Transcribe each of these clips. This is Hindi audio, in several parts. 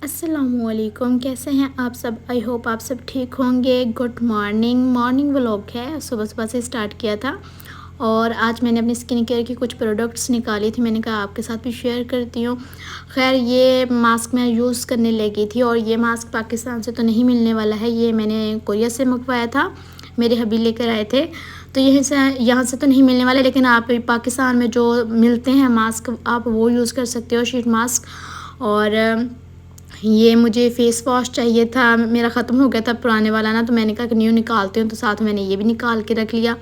अस्सलामुअलैकुम, कैसे हैं आप सब। आई होप आप सब ठीक होंगे। गुड मॉर्निंग व्लॉग है, सुबह सुबह से स्टार्ट किया था। और आज मैंने अपनी स्किन केयर की कुछ प्रोडक्ट्स निकाली थी, मैंने कहा आपके साथ भी शेयर करती हूँ। खैर ये मास्क मैं यूज़ करने लगी थी और ये मास्क पाकिस्तान से तो नहीं मिलने वाला है, ये मैंने कोरिया से मंगवाया था, मेरे हबी लेकर आए थे। तो यहाँ से तो नहीं मिलने वाला, लेकिन आप पाकिस्तान में जो मिलते हैं मास्क आप वो यूज़ कर सकते हो, शीट मास्क। और ये मुझे फ़ेस वॉश चाहिए था, मेरा ख़त्म हो गया था पुराने वाला ना, तो मैंने कहा कि न्यू निकालती हूँ, तो साथ में मैंने ये भी निकाल के रख लिया।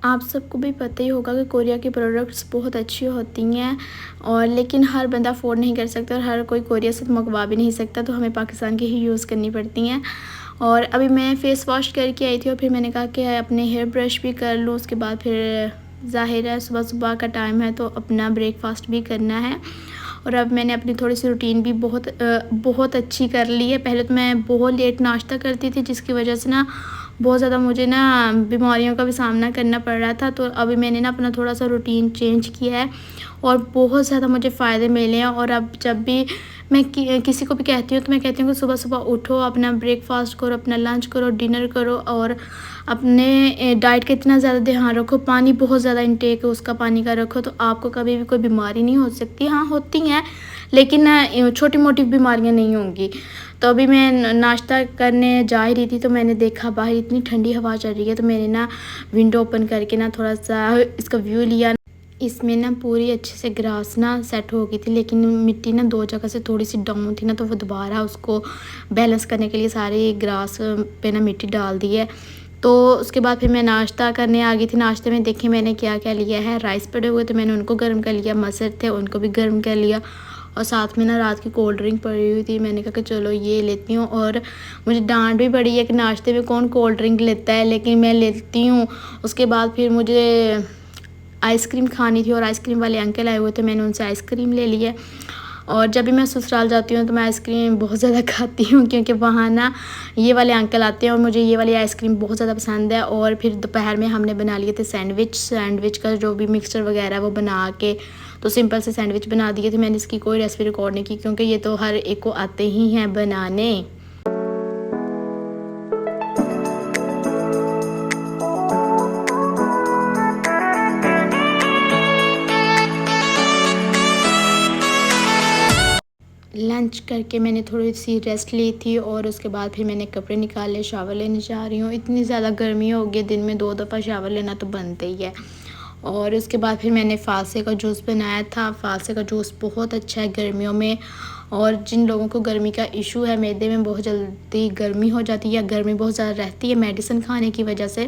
आप सबको भी पता ही होगा कि कोरिया की प्रोडक्ट्स बहुत अच्छी होती हैं, और लेकिन हर बंदा अफोर्ड नहीं कर सकता और हर कोई कोरिया से मंगवा भी नहीं सकता, तो हमें पाकिस्तान की ही यूज़ करनी पड़ती हैं। और अभी मैं फ़ेस वॉश करके आई थी और फिर मैंने कहा कि अपने हेयर ब्रश भी कर लूँ। उसके बाद फिर ज़ाहिर है सुबह सुबह का टाइम है तो अपना ब्रेकफास्ट भी करना है। और अब मैंने अपनी थोड़ी सी रूटीन भी बहुत अच्छी कर ली है। पहले तो मैं बहुत लेट नाश्ता करती थी, जिसकी वजह से ना बहुत ज़्यादा मुझे ना बीमारियों का भी सामना करना पड़ रहा था। तो अभी मैंने ना अपना थोड़ा सा रूटीन चेंज किया है और बहुत ज़्यादा मुझे फ़ायदे मिले हैं। और अब जब भी मैं किसी को भी कहती हूँ तो मैं कहती हूँ कि सुबह सुबह उठो, अपना ब्रेकफास्ट करो, अपना लंच करो, डिनर करो, और अपने डाइट का इतना ज़्यादा ध्यान रखो। पानी बहुत ज़्यादा इंटेक है उसका, पानी का रखो, तो आपको कभी भी कोई बीमारी नहीं हो सकती। हाँ होती हैं, लेकिन छोटी मोटी बीमारियां नहीं होंगी। तो अभी मैं नाश्ता करने जा ही रही थी तो मैंने देखा बाहर इतनी ठंडी हवा चल रही है, तो मैंने ना विंडो ओपन करके ना थोड़ा सा इसका व्यू लिया। इसमें ना पूरी अच्छे से ग्रास ना सेट हो गई थी, लेकिन मिट्टी ना दो जगह से थोड़ी सी डाउन थी ना, तो वो दोबारा उसको बैलेंस करने के लिए सारे ग्रास पे ना मिट्टी डाल दी है। तो उसके बाद फिर मैं नाश्ता करने आ गई थी। नाश्ते में देखिए मैंने क्या क्या लिया है। राइस पड़े हुए तो मैंने उनको गर्म कर लिया, मसर थे उनको भी गर्म कर लिया, और साथ में ना रात की कोल्ड ड्रिंक पड़ी हुई थी, मैंने कहा कि चलो ये लेती हूँ। और मुझे डांट भी पड़ी है कि नाश्ते में कौन कोल्ड ड्रिंक लेता है, लेकिन मैं लेती हूँ। उसके बाद फिर मुझे आइसक्रीम खानी थी और आइसक्रीम वाले अंकल आए हुए थे, मैंने उनसे आइसक्रीम ले लिया। और जब भी मैं ससुराल जाती हूँ तो मैं आइसक्रीम बहुत ज़्यादा खाती हूँ, क्योंकि वहाँ ना ये वाले अंकल आते हैं और मुझे ये वाली आइसक्रीम बहुत ज़्यादा पसंद है। और फिर दोपहर में हमने बना लिए थे सैंडविच का जो भी मिक्सचर वगैरह वो बना के, तो सिंपल से सैंडविच बना दिए थे। मैंने इसकी कोई रेसिपी रिकॉर्ड नहीं की, क्योंकि ये तो हर एक को आते ही हैं बनाने। लंच करके मैंने थोड़ी सी रेस्ट ली थी और उसके बाद फिर मैंने कपड़े निकाले, शावर लेने जा रही हूँ। इतनी ज़्यादा गर्मी हो गई, दिन में 2 दफ़ा शावर लेना तो बनता ही है। और उसके बाद फिर मैंने फालसे का जूस बनाया था। फालसे का जूस बहुत अच्छा है गर्मियों में, और जिन लोगों को गर्मी का इशू है, मैदे में बहुत जल्दी गर्मी हो जाती है या गर्मी बहुत ज़्यादा रहती है मेडिसिन खाने की वजह से,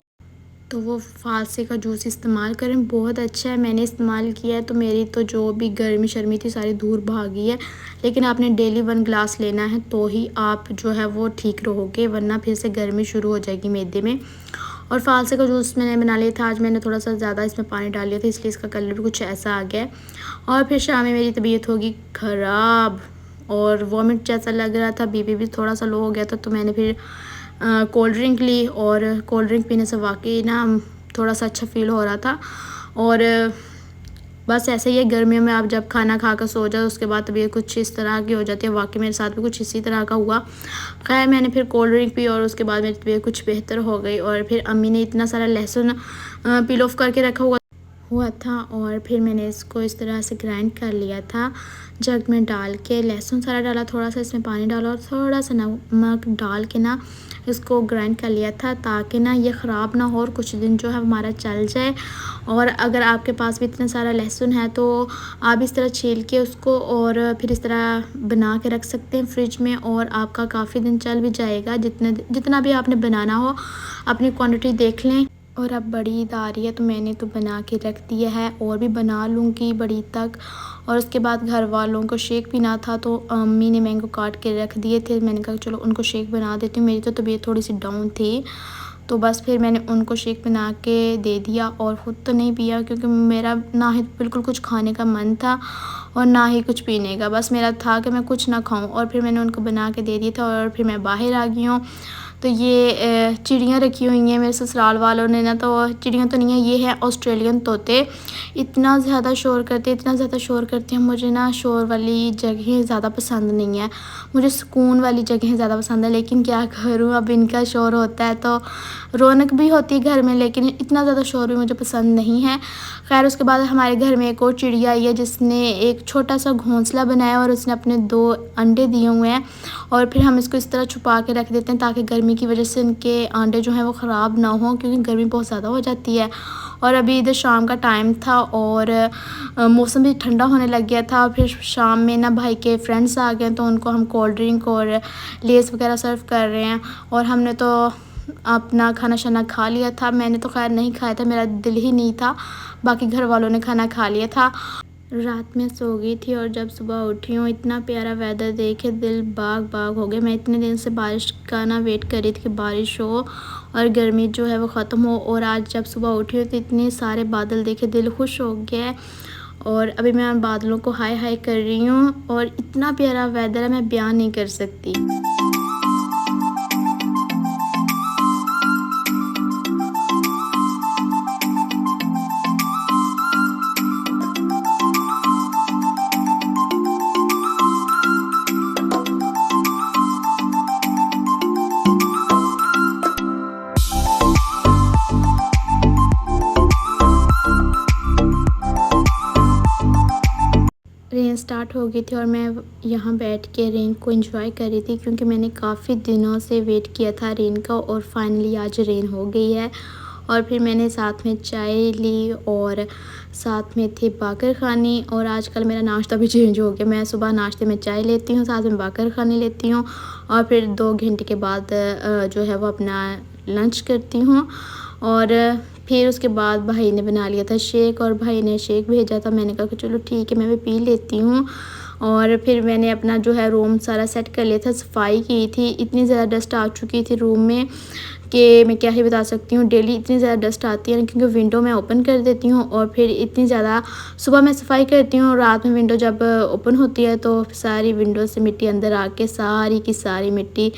तो वो फालसे का जूस इस्तेमाल करें, बहुत अच्छा है। मैंने इस्तेमाल किया है तो मेरी तो जो भी गर्मी शर्मी थी सारी दूर भागी है। लेकिन आपने डेली 1 ग्लास लेना है तो ही आप जो है वो ठीक रहोगे, वरना फिर से गर्मी शुरू हो जाएगी मैदे में। और फालसे का जूस मैंने बना लिया था। आज मैंने थोड़ा सा ज़्यादा इसमें पानी डाल लिया था, इसलिए इसका कलर भी कुछ ऐसा आ गया है। और फिर शाम में मेरी तबीयत होगी ख़राब और वॉमिट जैसा लग रहा था, बीपी भी थोड़ा सा लो हो गया था, तो मैंने फिर कोल्ड ड्रिंक ली। और कोल्ड ड्रिंक पीने से वाकई ना थोड़ा सा अच्छा फ़ील हो रहा था। और बस ऐसे ही है, गर्मियों में आप जब खाना खा कर सो जाओ उसके बाद तबीयत कुछ इस तरह की हो जाती है। वाकई मेरे साथ भी कुछ इसी तरह का हुआ। खैर मैंने फिर कोल्ड ड्रिंक पी और उसके बाद मेरी तबीयत कुछ बेहतर हो गई। और फिर अम्मी ने इतना सारा लहसुन पील ऑफ करके रखा हुआ था, और फिर मैंने इसको इस तरह से ग्राइंड कर लिया था जग में डाल के। लहसुन सारा डाला, थोड़ा सा इसमें पानी डाला और थोड़ा सा नमक डाल के ना इसको ग्राइंड कर लिया था, ताकि ना ये ख़राब ना हो और कुछ दिन जो है हमारा चल जाए। और अगर आपके पास भी इतना सारा लहसुन है तो आप इस तरह छील के उसको और फिर इस तरह बना के रख सकते हैं फ्रिज में, और आपका काफ़ी दिन चल भी जाएगा। जितना भी आपने बनाना हो अपनी क्वांटिटी देख लें। और अब बड़ी ईद आ रही है तो मैंने तो बना के रख दिया है और भी बना लूँगी बड़ी तक। और उसके बाद घर वालों को शेक पीना था तो अम्मी ने मैंगो काट के रख दिए थे, मैंने कहा चलो उनको शेक बना देती हूँ। मेरी तो तबीयत थोड़ी सी डाउन थी, तो बस फिर मैंने उनको शेक बना के दे दिया और ख़ुद तो नहीं पिया, क्योंकि मेरा ना ही बिल्कुल कुछ खाने का मन था और ना ही कुछ पीने का। बस मेरा था कि मैं कुछ ना खाऊं, और फिर मैंने उनको बना के दे दिया था और फिर मैं बाहर आ गई हूँ। तो ये चिड़ियाँ रखी हुई हैं मेरे ससुराल वालों ने ना, तो चिड़ियाँ तो नहीं है, ये है ऑस्ट्रेलियन तोते। इतना ज़्यादा शोर करते, इतना ज़्यादा शोर करते हैं। मुझे ना शोर वाली जगहें ज़्यादा पसंद नहीं है, मुझे सुकून वाली जगहें ज़्यादा पसंद है। लेकिन क्या करूँ, अब इनका शोर होता है तो रौनक भी होती है घर में, लेकिन इतना ज़्यादा शोर भी मुझे पसंद नहीं है। खैर उसके बाद हमारे घर में एक और चिड़िया आई है जिसने एक छोटा सा घोंसला बनाया और उसने अपने 2 अंडे दिए हुए हैं। और फिर हम इसको इस तरह छुपा के रख देते हैं ताकि गर्मी की वजह से इनके अंडे जो हैं वो ख़राब ना हों, क्योंकि गर्मी बहुत ज़्यादा हो जाती है। और अभी इधर शाम का टाइम था और मौसम भी ठंडा होने लग गया था। फिर शाम में ना भाई के फ्रेंड्स आ गए, तो उनको हम कोल्ड ड्रिंक और लेस वगैरह सर्व कर रहे हैं। और हमने तो अपना खाना शाना खा लिया था। मैंने तो खैर नहीं खाया था, मेरा दिल ही नहीं था, बाकी घर वालों ने खाना खा लिया था। रात में सो गई थी और जब सुबह उठी हूँ इतना प्यारा वेदर देखे दिल बाग बाग हो गया। मैं इतने दिन से बारिश का ना वेट कर रही थी कि बारिश हो और गर्मी जो है वो ख़त्म हो। और आज जब सुबह उठी हूँ तो इतने सारे बादल देखे दिल खुश हो गया है। और अभी मैं बादलों को हाय हाय कर रही हूँ और इतना प्यारा वेदर है, मैं बयान नहीं कर सकती। रेन स्टार्ट हो गई थी और मैं यहाँ बैठ के रेन को एंजॉय कर रही थी, क्योंकि मैंने काफ़ी दिनों से वेट किया था रेन का और फाइनली आज रेन हो गई है। और फिर मैंने साथ में चाय ली और साथ में थे बाकर खाने। और आजकल मेरा नाश्ता भी चेंज हो गया, मैं सुबह नाश्ते में चाय लेती हूँ, साथ में बाकर खाने लेती हूँ और फिर 2 घंटे के बाद जो है वो अपना लंच करती हूँ। और फिर उसके बाद भाई ने बना लिया था शेक और भाई ने शेक भेजा था। मैंने कहा कि चलो ठीक है मैं भी पी लेती हूँ। और फिर मैंने अपना जो है रूम सारा सेट कर लिया था, सफाई की थी। इतनी ज़्यादा डस्ट आ चुकी थी रूम में कि मैं क्या ही बता सकती हूँ। डेली इतनी ज़्यादा डस्ट आती है ना, क्योंकि विंडो मैं ओपन कर देती हूँ और फिर इतनी ज़्यादा सुबह मैं सफाई करती हूँ, रात में विंडो जब ओपन होती है तो सारी विंडो से मिट्टी अंदर आके सारी की सारी मिट्टी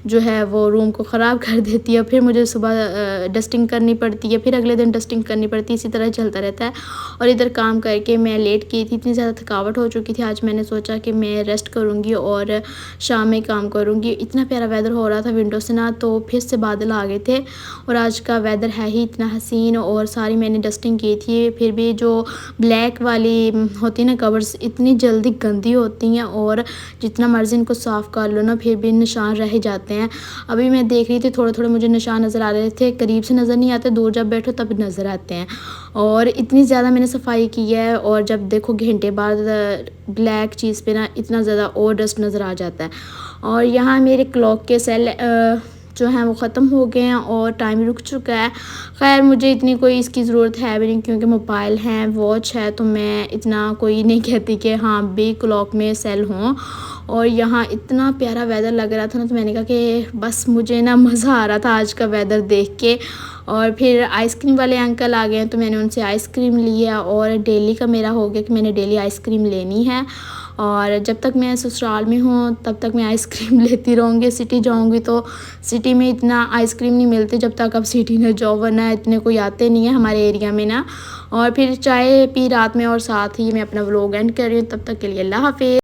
जो है वो रूम को ख़राब कर देती है। फिर मुझे सुबह डस्टिंग करनी पड़ती है, फिर अगले दिन डस्टिंग करनी पड़ती है, इसी तरह चलता रहता है। और इधर काम करके मैं लेट की थी, इतनी ज़्यादा थकावट हो चुकी थी। आज मैंने सोचा कि मैं रेस्ट करूँगी और शाम में काम करूँगी। इतना प्यारा वेदर हो रहा था विंडो से ना, तो फिर से बादल आ गए थे और आज का वेदर है ही इतना हसीन। और सारी मैंने डस्टिंग की थी, फिर भी जो ब्लैक वाली होती है ना कवर्स, इतनी जल्दी गंदी होती हैं और जितना मर्ज़ी इनको साफ़ कर लो ना फिर भी निशान रह जाते हैं। अभी मैं देख रही थी थोड़े थोड़े मुझे निशान नज़र आ रहे थे, करीब से नज़र नहीं आते, दूर जब बैठो तब नज़र आते हैं। और इतनी ज़्यादा मैंने सफाई की है और जब देखो घंटे बाद ब्लैक चीज़ पे ना इतना ज़्यादा और डस्ट नज़र आ जाता है। और यहाँ मेरे क्लॉक के सेल जो हैं वो ख़त्म हो गए हैं और टाइम रुक चुका है। खैर मुझे इतनी कोई इसकी ज़रूरत है भी नहीं, क्योंकि मोबाइल है, वॉच है, तो मैं इतना कोई नहीं कहती कि हाँ भी क्लॉक में सेल हों। और यहाँ इतना प्यारा वेदर लग रहा था ना, तो मैंने कहा कि बस मुझे ना मज़ा आ रहा था आज का वेदर देख के। और फिर आइसक्रीम वाले अंकल आ गए हैं तो मैंने उनसे आइसक्रीम लिया और डेली का मेरा हो गया कि मैंने डेली आइसक्रीम लेनी है। और जब तक मैं ससुराल में हूँ तब तक मैं आइसक्रीम लेती रहूँगी। सिटी जाऊँगी तो सिटी में इतना आइसक्रीम नहीं मिलती जब तक आप सिटी में जाओ, वरना इतने कोई आते नहीं है हमारे एरिया में ना। और फिर चाय पी रात में और साथ ही मैं अपना व्लॉग एंड कर रही हूँ। तब तक के लिए अल्लाह हाफ़िज़।